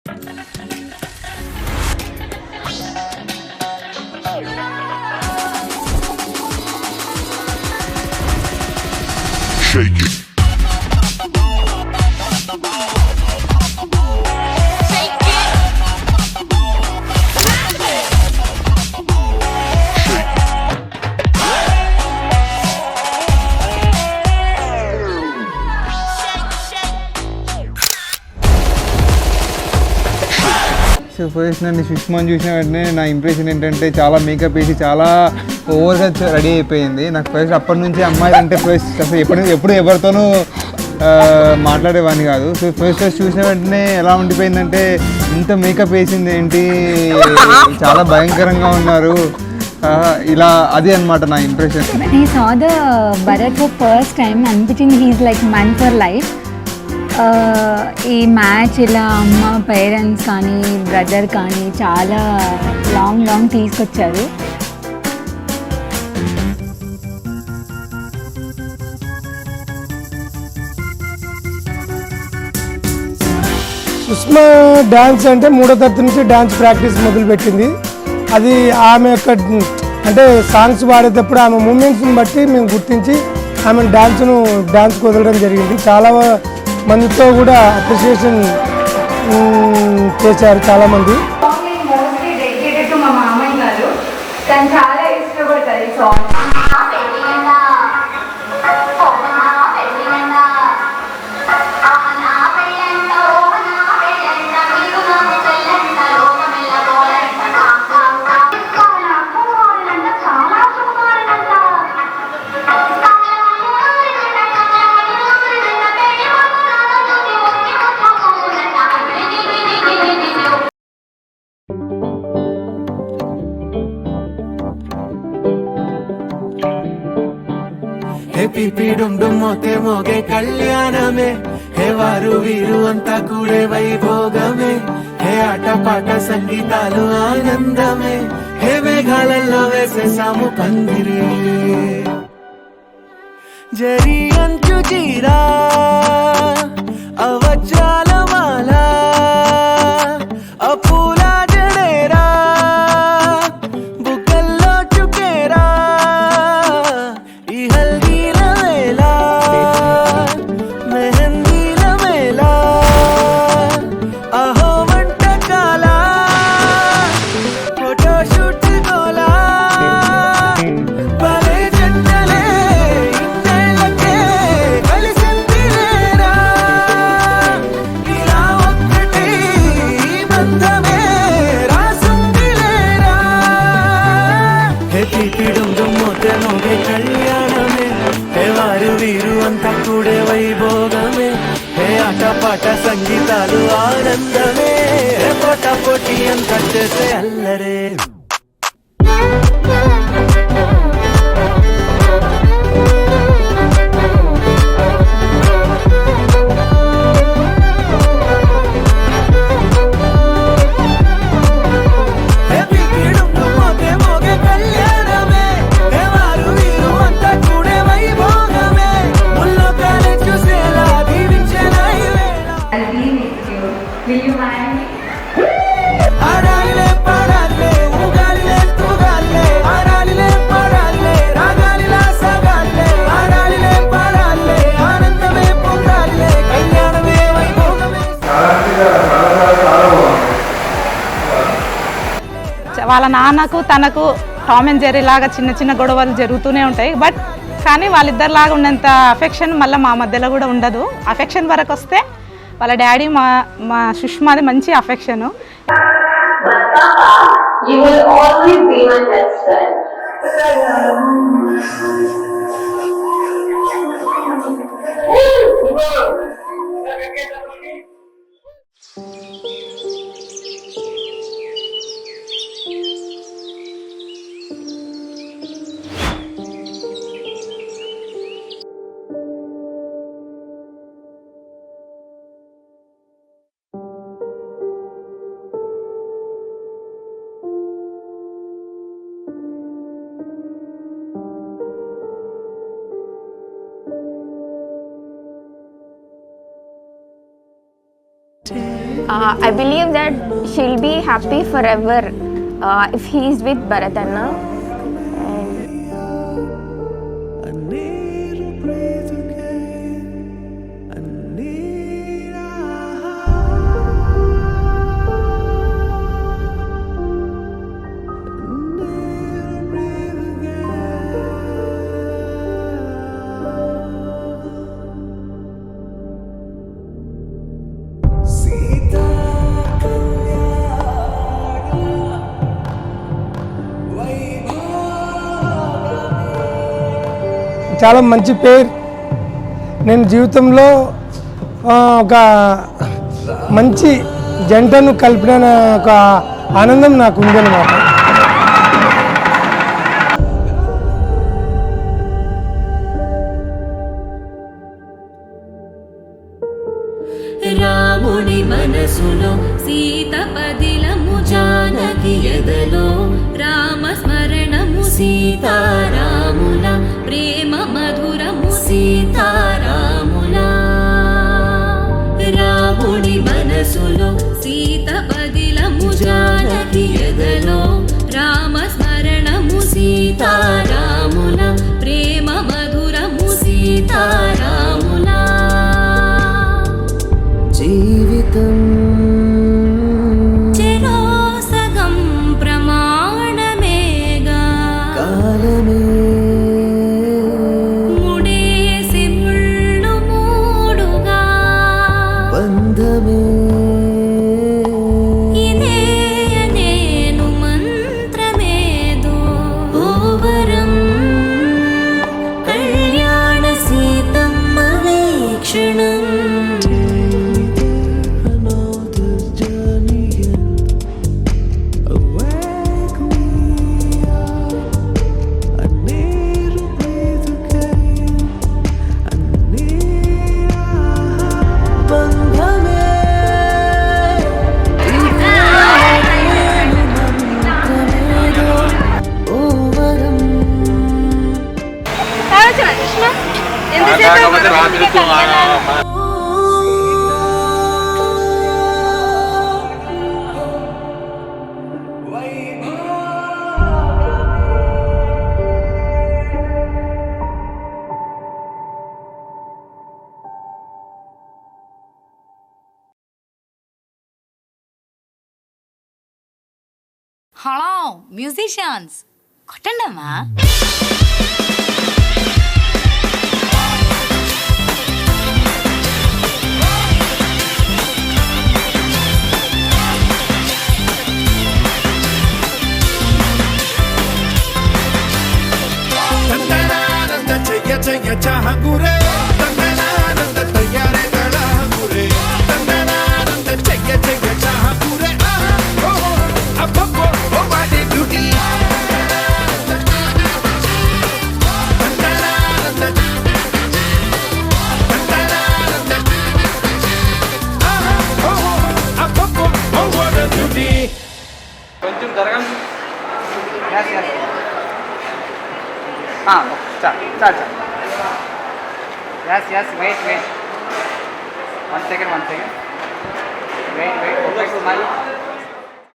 Shake it. So first నన్ను సుష్మాన్ చూసిన వెంటనే నా ఇంప్రెషన్ ఏంటంటే చాలా మేకప్ వేసి చాలా ఓవర్గా రెడీ అయిపోయింది. నాకు ఫస్ట్ అప్పటి నుంచి అమ్మాయి అంటే ఫస్ట్ అసలు ఎప్పుడు ఎవరితోనూ మాట్లాడేవాడిని కాదు. సో ఫస్ట్ చూసిన వెంటనే ఎలా ఉండిపోయిందంటే ఇంత మేకప్ వేసింది ఏంటి, చాలా భయంకరంగా ఉన్నారు ఇలా, అది అనమాట నా impression. I saw the Bharat for first time అనిపించింది he's like man for life. ఈ మ్యాచ్ ఇలా అమ్మ పేరెంట్స్ కానీ బ్రదర్ కానీ చాలా లాంగ్ తీసుకొచ్చారు. సుష్మా డ్యాన్స్ అంటే 3వ తరగతి నుంచి డ్యాన్స్ ప్రాక్టీస్ మొదలుపెట్టింది. అది ఆమె యొక్క అంటే సాంగ్స్ పాడేటప్పుడు ఆమె మూమెంట్స్ని బట్టి మేము గుర్తించి ఆమె డ్యాన్స్ వదలడం జరిగింది. చాలా మందితో కూడా అప్రిషియేషన్ చేశారు చాలామంది. మా మామయ్య గారు తను చాలా ఇష్టపడతారు ఈ సాంగ్. మోతే మోగే కళ్యాణమే, హే వారు వీరు అంతా కూడే వైభోగమే, హే ఆటపాట సంగీతాలు ఆనందమే, హే మేఘాలలో వేసేసాము పందిరే. జరి అంచు చీరా అవజ్రాల మాల అపూల జడేరా బుగ్గల్లో చుకేరా ఈ హల్దీల వేళ మెహందీల వేళ అహో వంటకాల ఫోటోషూట్ గోలా భలే జంటలే ఇన్నేళ్ళకే కలిసిందిలేరా ఇలా ఒక్కటి బంధమే రాసుందిలేరా. హే పీపిడుందు మోతే మోగే కళ్యాణమే, హే వారు వీరు అంతా కూడే వైభోగమే, హే ఆటపాట సంగీతాలు ఆనందమే, హే పోటా పోటీ అంతా చేసే అల్లరే. వాళ్ళ నాన్నకు తనకు టామ్ అండ్ జెర్రీ లాగా చిన్న చిన్న గొడవలు జరుగుతూనే ఉంటాయి. బట్ కానీ వాళ్ళిద్దరిలాగా ఉన్నంత అఫెక్షన్ మళ్ళీ మా మధ్యలో కూడా ఉండదు. అఫెక్షన్ వరకు వస్తే వాళ్ళ డాడీ మా సుష్మాది మంచి affection. I believe that she'll be happy forever if he is with Bharat Anna. చాలా మంచి పేరు. నేను జీవితంలో ఒక మంచి జంటను కలిపిన ఒక ఆనందం నాకు ఉందన్నమాట. రాముని మనసులో సీత పదిలము జానకి ఎదలో రామ స్మరణము సీతారాముల ప్రేమ మధురము సీతారాముల రాముని మనసులో సీత పదిలము జానకి ఎదలో రామ స్మరణము సీతారాముల ప్రేమ మధురము సీతారాముల జీవితం చెరో సగం ప్రమాణమేగా కాలమే ముడేసి ముళ్ళు మూడుగా బంధమే ఇదే నేను మంత్రమేదో ఓవరం కళ్యాణ సీతమ్మ వీక్షణం హలో మ్యూజిషియన్స్ కొట్టండమ్మా. చెయ్య చెయ్య చాహగురే తందనానంద తయ్యారే తళహగురే తందనానంద చెయ్య చెయ్య చాహగురే ఓ అబ్బబ్బో ఓ వాడే బ్యూటీ తందనానంద తందనానంద ఓ అబ్బబ్బో ఓ వాడే బ్యూటీ కొంచెం జరగండి. Start. Yes, wait. 1 second. Wait, perfect smile.